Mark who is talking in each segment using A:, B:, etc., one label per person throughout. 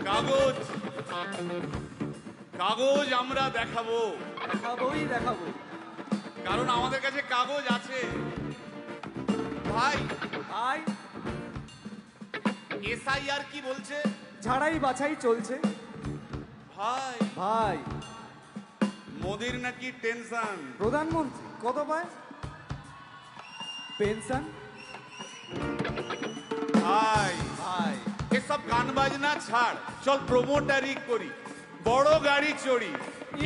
A: কাগজ কাগজ আমরা দেখাবো,
B: দেখাবো,
A: কারণ আমাদের কাছে কাগজ আছে। ভাই
B: ভাই
A: এসআইআর কি বলছে?
B: ঝাড়াই বাছাই চলছে।
A: ভাই
B: ভাই
A: মোদির নাকি টেনশন।
B: প্রধানমন্ত্রী কত পায় পেনশন?
A: ভাই
B: ভাই
A: এসব গান বাজনা ছাড়, চল প্রমোটারি করি, বড় গাড়ি চড়ি,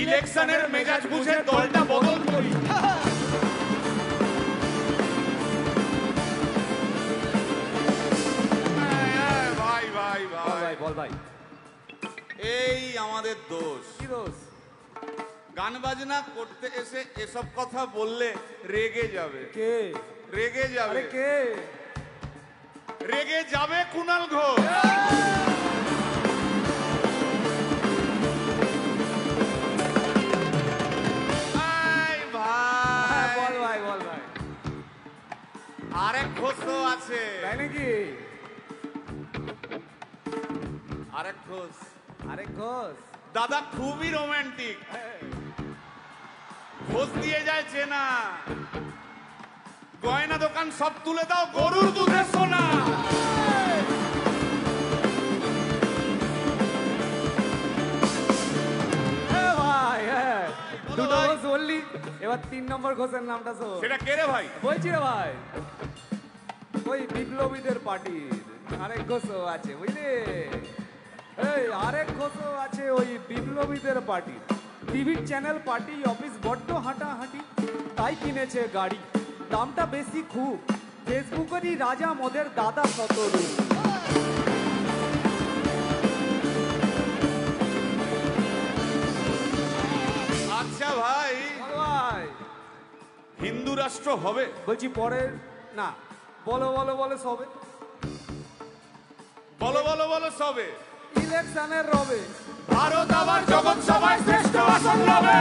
A: ইলেকশনের মেজাজ বুঝে দলটা বদল করি। ভাই ভাই ভাই
B: বল ভাই,
A: এই আমাদের দোষ।
B: কি দোষ?
A: গান বাজনা করতে এসে এসব কথা বললে রেগে যাবে।
B: কে
A: রেগে যাবে?
B: আরে কে
A: রেগে যাবে? কুণাল ঘোষ।
B: বল ভাই, বল ভাই।
A: আরেক ঘোষ তো আছে।
B: তাই নাকি?
A: আরেক ঘোষ,
B: আরেক ঘোষ
A: দাদা খুবই রোমান্টিক, ঘোষ দিয়ে যায় চেনা, গয়না দোকান সব তুলে দাও, গরুর দুধের সোনা।
B: ভাই দুটো ঘোষ বললি, এবার 3 নম্বর ঘোষের নামটা শোন।
A: সেটা কে রে ভাই?
B: বলছি রে ভাই, ওই বিপ্লবীদের পার্টির আরেক ঘোষও আছে বুঝলি। এই আরেক ঘোষও আছে ওই বিপ্লবীদের পার্টি। টিভির চ্যানেল পার্টি অফিস বড্ড হাঁটাহাঁটি, তাই কিনেছে গাড়ি, দামটা বেশি খুব, ফেসবুকেরই রাজা মদের দাদা শতরূপ।
A: আচ্ছা ভাই,
B: ভাই
A: হিন্দু রাষ্ট্র হবে?
B: বলছি পরের না, বলো বলো বলো সবে,
A: বলো বলো বলো সবে,
B: ইলেকশনের রবে
A: ভারত আবার জগৎ সভায় শ্রেষ্ঠ আসন লবে।